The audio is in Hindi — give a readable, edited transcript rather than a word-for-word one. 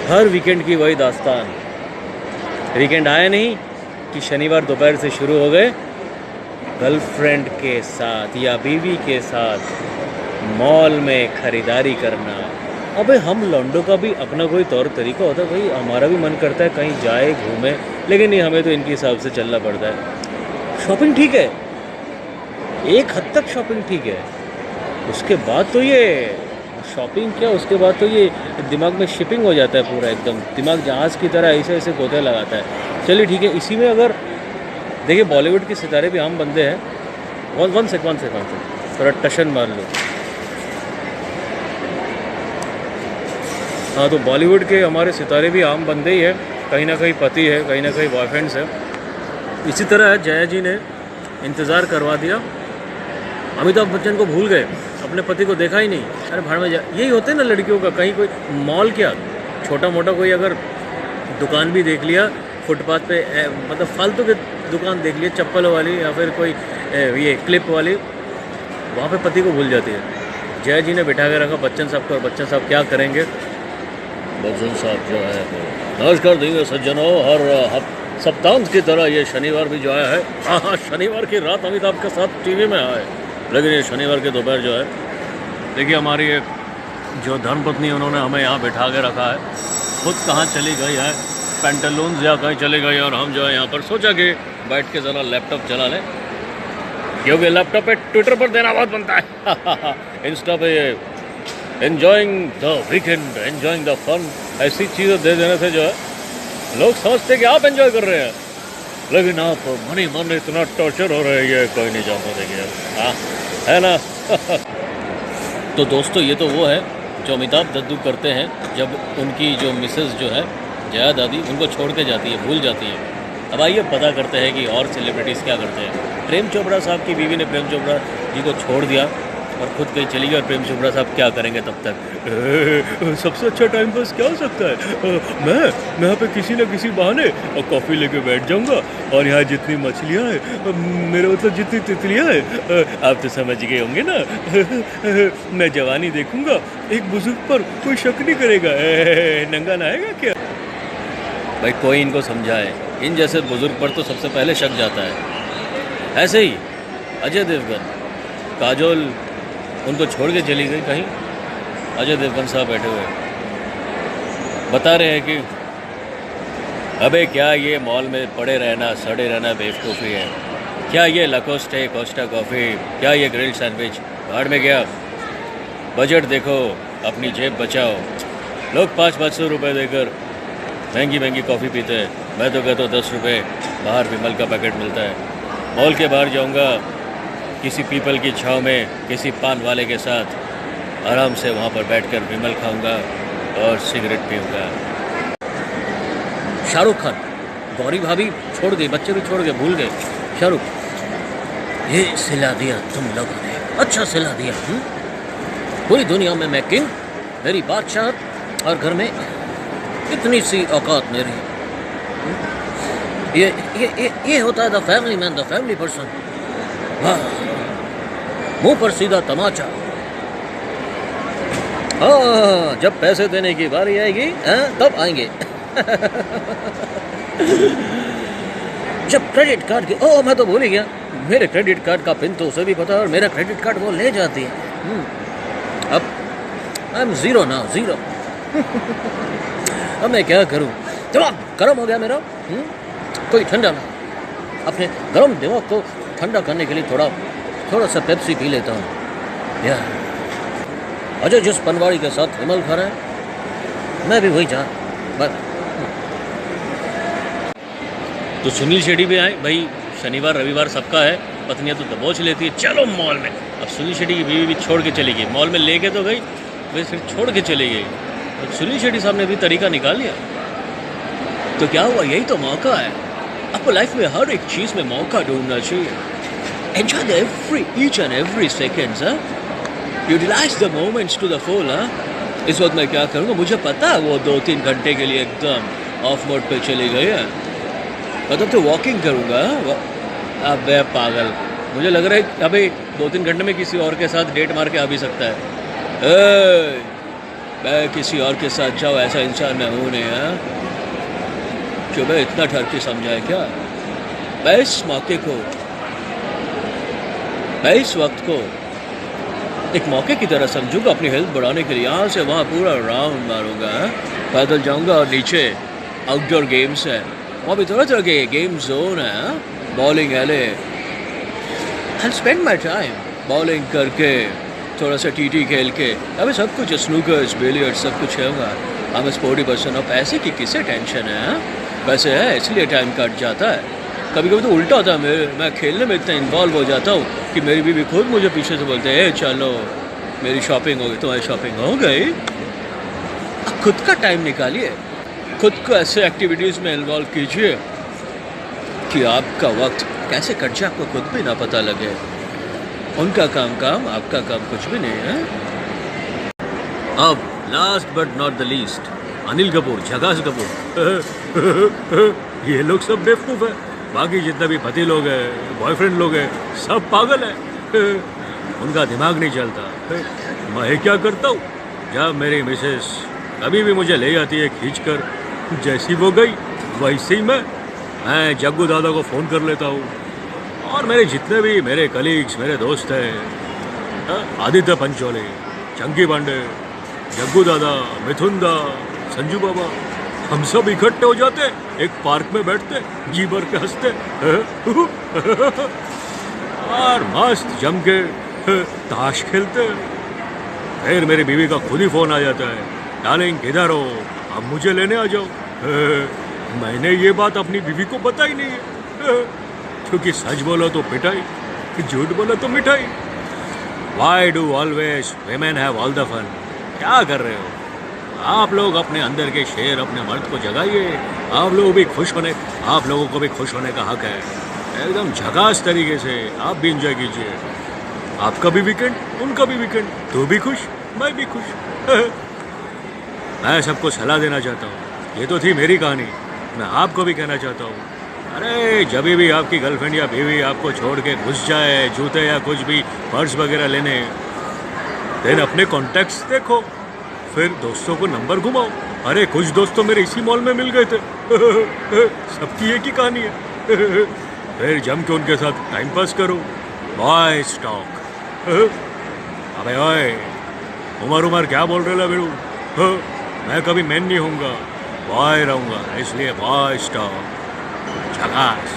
हर वीकेंड की वही दास्तान। वीकेंड आया नहीं कि शनिवार दोपहर से शुरू हो गए गर्लफ्रेंड के साथ या बीवी के साथ मॉल में ख़रीदारी करना। अबे हम लौंडों का भी अपना कोई तौर तरीका होता है भाई, हमारा भी मन करता है कहीं जाए घूमे, लेकिन नहीं, हमें तो इनके हिसाब से चलना पड़ता है। शॉपिंग ठीक है, एक हद तक शॉपिंग ठीक है, उसके बाद तो ये शॉपिंग क्या, उसके बाद तो ये दिमाग में शिपिंग हो जाता है पूरा, एकदम दिमाग जहाज़ की तरह ऐसे ऐसे गोते लगाता है। चलिए ठीक है, इसी में अगर देखिए बॉलीवुड के सितारे भी आम बंदे हैं। वन से थोड़ा टशन मार लो। हाँ, तो बॉलीवुड के हमारे सितारे भी आम बंदे ही हैं, कहीं ना कहीं पति है, कहीं ना कहीं बॉयफ्रेंड्स है। इसी तरह जया जी ने इंतज़ार करवा दिया, अमिताभ बच्चन को भूल गए, अपने पति को देखा ही नहीं। अरे भाड़ में जा, यही होते हैं ना लड़कियों का। कहीं कोई मॉल क्या, छोटा मोटा कोई अगर दुकान भी देख लिया फुटपाथ पे, मतलब फालतू की दुकान देख लिया चप्पल वाली या फिर कोई ये क्लिप वाली, वहाँ पे पति को भूल जाती है। जया जी ने बिठा के रखा बच्चन साहब को, और बच्चन साहब क्या करेंगे, बच्चन साहब जो है नमस्कार देंगे सज्जनों, हर सप्तांत की तरह ये शनिवार भी जो आया है। हाँ, शनिवार की रात अमिताभ के साथ टीवी में आए, लेकिन ये शनिवार के दोपहर जो है, देखिए हमारी एक जो धर्मपत्नी उन्होंने हमें यहाँ बिठा के रखा है, खुद कहाँ चली गई है, पेंटालून्स या कहीं चली गई, और हम जो है यहाँ पर सोचा कि बैठ के ज़रा लैपटॉप चला लें, क्योंकि लैपटॉप पे ट्विटर पर देना बहुत बनता है। इंस्टा पे enjoying the weekend, enjoying the fun, ऐसी चीज़ें दे देने से जो है लोग समझते कि आप एंजॉय कर रहे हैं, लेकिन आप मन इतना टॉर्चर हो रहे हैं, ये कोई नहीं जानता। देखिए हाँ, है ना। तो दोस्तों, ये तो वो है जो अमिताभ दद्दू करते हैं जब उनकी जो मिसेस जो है जया दादी उनको छोड़ के जाती है, भूल जाती है। अब आइए पता करते हैं कि और सेलिब्रिटीज़ क्या करते हैं। प्रेम चोपड़ा साहब की बीवी ने प्रेम चोपड़ा जी को छोड़ दिया और खुद कहीं चली गई, और प्रेम चोपड़ा साहब क्या करेंगे तब तक। सबसे अच्छा टाइम पास क्या हो सकता है, मैं यहाँ पे किसी न किसी बहाने और कॉफ़ी लेके बैठ जाऊँगा, और यहाँ जितनी मछलियाँ हैं, मेरे मतलब जितनी तितलियाँ हैं, आप तो समझ गए होंगे ना। मैं जवानी देखूँगा, एक बुजुर्ग पर कोई शक नहीं करेगा। नंगा नहाएगा क्या भाई, कोई इनको समझाए। इन जैसे बुजुर्ग पर तो सबसे पहले शक जाता है। ऐसे ही अजय देवगन, काजोल उनको छोड़ के चली गई कहीं, अजय देवगन साहब बैठे हुए बता रहे हैं कि अबे क्या ये मॉल में पड़े रहना, सड़े रहना बेवकूफ़ी है, क्या ये लकोस्टे कोस्टा कॉफ़ी, क्या ये ग्रिल सैंडविच, भाड़ में गया, बजट देखो, अपनी जेब बचाओ। लोग 500-500 रुपये देकर महंगी महंगी कॉफ़ी पीते हैं, मैं तो कहता हूँ 10 रुपये बाहर विमल का पैकेट मिलता है। मॉल के बाहर जाऊँगा, किसी पीपल की छाँव में किसी पान वाले के साथ आराम से वहाँ पर बैठकर विमल खाऊंगा और सिगरेट पीऊँगा। शाहरुख खान, गौरी भाभी छोड़ गई, बच्चे भी छोड़ गए, भूल गए। शाहरुख, ये सिला दिया तुम लोगों ने, अच्छा सिला दिया। पूरी दुनिया में मैं किंग, मेरी बादशाह, और घर में इतनी सी औकात मेरी। ये होता है the family man, the family person. वाह, मुंह पर सीधा तमाचा। हाँ, जब पैसे देने की बारी आएगी तब आएंगे। जब क्रेडिट कार्ड की, ओह मैं तो भूल ही गया, मेरे क्रेडिट कार्ड का पिन तो उसे भी पता है, और मेरा क्रेडिट कार्ड वो ले जाती है। अब आई एम ज़ीरो ना, ज़ीरो। अब मैं क्या करूं, दिमाग गर्म हो गया मेरा। कोई ठंडा ना, अपने गर्म दिमाग को ठंडा करने के लिए थोड़ा सा पेप्सी पी लेता हूँ। या अजय जिस पनवाड़ी के साथ विमल खा रहा है, मैं भी वही जा। बस तो सुनील शेट्टी भी आए भाई, शनिवार रविवार सबका है, पत्नियां तो दबोच लेती है, चलो मॉल में। अब सुनील शेट्टी की बीवी भी छोड़ के चली गई, मॉल में लेके तो गई, वही सिर्फ छोड़ के चली गई। तो सुनील शेट्टी साहब ने भी तरीका निकाल लिया। तो क्या हुआ, यही तो मौका है। आपको लाइफ में हर एक चीज़ में मौका ढूंढना चाहिए। Enjoy the each and every seconds, utilize the moments to the full. इस वक्त मैं क्या करूँगा, मुझे पता है वो 2-3 घंटे के लिए एकदम ऑफ मोड पे चली गई है, मतलब तो वॉकिंग करूँगा। अबे पागल, मुझे लग रहा है अभी 2-3 घंटे में किसी और के साथ डेट मार के आ भी सकता है। मैं किसी और के साथ जाऊँ ऐसा इंसान मैं हूँ नहीं। हाँ, जो मैं इतना ठर के समझा है क्या? मैं इस मौके को, मैं इस वक्त को एक मौके की तरह समझूंगा अपनी हेल्थ बढ़ाने के लिए। यहाँ से वहाँ पूरा राउंड मारूंगा, पैदल जाऊंगा और नीचे आउटडोर गेम्स है, वहाँ भी तरह तरह के गेम जोन है, बॉलिंग एले। I spend my time bowling करके, थोड़ा सा टीटी खेल के, अभी सब कुछ स्नूकर्स बिलियर्ड्स सब कुछ है। हम स्पोर्टी पर्सन, अब पैसे की किसे टेंशन है? पैसे है इसलिए टाइम कट जाता है। कभी कभी तो उल्टा होता है, मैं खेलने में इतना इन्वॉल्व हो जाता हूँ कि मेरी बीवी खुद मुझे पीछे से बोलते हैं चलो मेरी शॉपिंग हो गई, तुम्हारी शॉपिंग हो गई। खुद का टाइम निकालिए, खुद को ऐसे एक्टिविटीज़ में इन्वॉल्व कीजिए कि आपका वक्त कैसे कट जाए आपको खुद भी ना पता लगे। उनका काम काम, आपका काम कुछ भी नहीं है। अब last but not the least, Anil Kapoor, झकास कपूर। ये लोग सब बेवकूफ़ है, बाकी जितना भी पति लोग हैं, बॉयफ्रेंड लोग हैं, सब पागल है। उनका दिमाग नहीं चलता। मैं क्या करता हूँ, जब मेरी मिसेस कभी भी मुझे ले जाती है खींच कर, जैसी वो गई वैसे ही मैं जग्गू दादा को फ़ोन कर लेता हूँ। और मेरे जितने भी मेरे कलीग्स, मेरे दोस्त हैं, आदित्य पंचोले, चंकी पांडे, जग्गू दादा, मिथुन दा, संजू बाबा, हम सब इकट्ठे हो जाते, एक पार्क में बैठते, जी भर के हंसते और मस्त जम के ताश खेलते। फिर मेरी बीवी का खुद ही फोन आ जाता है, डार्लिंग किधर हो, अब मुझे लेने आ जाओ। मैंने ये बात अपनी बीवी को बताई नहीं है, क्योंकि सच बोलो तो पिटाई, झूठ बोलो तो मिठाई। Why do always women have all the fun? क्या कर रहे हो आप लोग? अपने अंदर के शेर अपने मर्द को जगाइए, आप लोग भी खुश होने, आप लोगों को भी खुश होने का हक है। एकदम झकास तरीके से आप भी इंजॉय कीजिए। आपका भी वीकेंड, उनका भी वीकेंड, तू भी खुश, मैं भी खुश। मैं सबको सलाह देना चाहता हूँ, ये तो थी मेरी कहानी, मैं आपको भी कहना चाहता हूँ। अरे जब भी आपकी गर्लफ्रेंड या बीवी आपको छोड़ के घुस जाए जूते या कुछ भी पर्स वगैरह लेने, देन अपने कॉन्टैक्ट्स देखो, फिर दोस्तों को नंबर घुमाओ। अरे कुछ दोस्त तो मेरे इसी मॉल में मिल गए थे। सबकी एक ही कहानी है। फिर जम के उनके साथ टाइम पास करो। Boys talk. अबे ओए, उमर क्या बोल रहे ला बेड़ू? मैं कभी मैन नहीं होऊंगा, बॉय रहूंगा, इसलिए बॉयज टॉक। झकास।